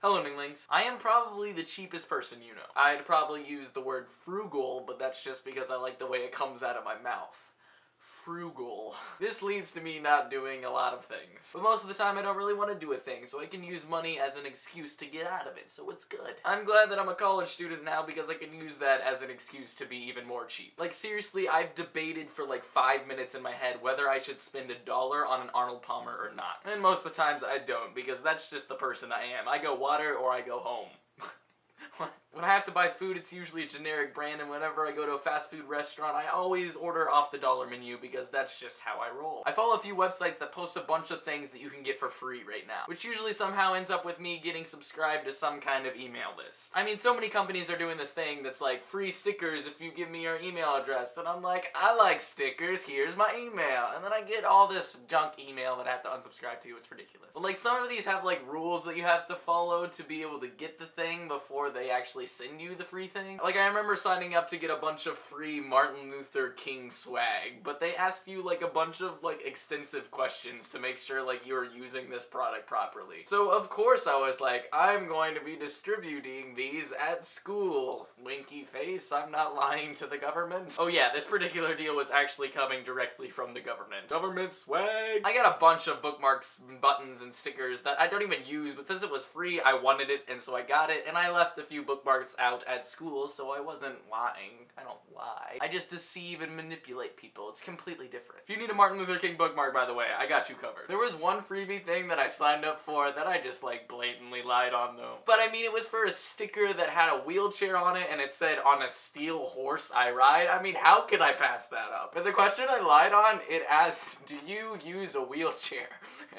Hello, Ninglings. I am probably the cheapest person you know. I'd probably use the word frugal, but that's just because I like the way it comes out of my mouth. Frugal. This leads to me not doing a lot of things. But most of the time I don't really want to do a thing, so I can use money as an excuse to get out of it, so it's good. I'm glad that I'm a college student now because I can use that as an excuse to be even more cheap. Like seriously, I've debated for like 5 minutes in my head whether I should spend $1 on an Arnold Palmer or not. And most of the times I don't, because that's just the person I am. I go water or I go home. When I have to buy food, it's usually a generic brand, and whenever I go to a fast food restaurant, I always order off the dollar menu because that's just how I roll. I follow a few websites that post a bunch of things that you can get for free right now, which usually somehow ends up with me getting subscribed to some kind of email list. I mean, so many companies are doing this thing that's like free stickers if you give me your email address, and I'm like, I like stickers, here's my email, and then I get all this junk email that I have to unsubscribe to. It's ridiculous. But like some of these have like rules that you have to follow to be able to get the thing before they actually send you the free thing. Like I remember signing up to get a bunch of free Martin Luther King swag, but they ask you like a bunch of like extensive questions to make sure like you're using this product properly. So of course I was like, I'm going to be distributing these at school. Winky face, I'm not lying to the government. Oh yeah, this particular deal was actually coming directly from the government. Government swag! I got a bunch of bookmarks, buttons, and stickers that I don't even use, but since it was free, I wanted it, and so I got it, and I left a few bookmarks out at school, so I wasn't lying. I don't lie. I just deceive and manipulate people. It's completely different. If you need a Martin Luther King bookmark, by the way, I got you covered. There was one freebie thing that I signed up for that I just like blatantly lied on though. But I mean, it was for a sticker that had a wheelchair on it and it said, "On a steel horse I ride." I mean, how could I pass that up? But the question I lied on, it asked, do you use a wheelchair?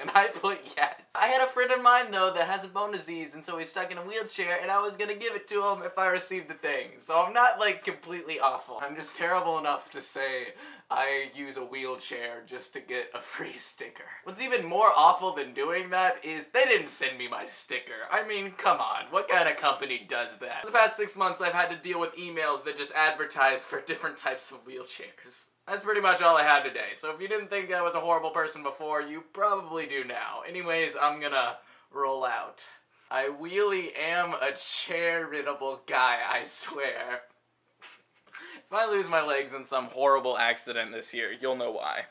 And I put yes. I had a friend of mine though that has a bone disease, and so he's stuck in a wheelchair, and I was gonna give it to him if I received the thing. So I'm not like completely awful. I'm just terrible enough to say I use a wheelchair just to get a free sticker. What's even more awful than doing that is they didn't send me my sticker. I mean, come on, what kind of company does that? For the past 6 months I've had to deal with emails that just advertise for different types of wheelchairs. That's pretty much all I had today, so if you didn't think I was a horrible person before, you probably do now. Anyways, I'm gonna roll out. I really am a charitable guy, I swear. If I lose my legs in some horrible accident this year, you'll know why.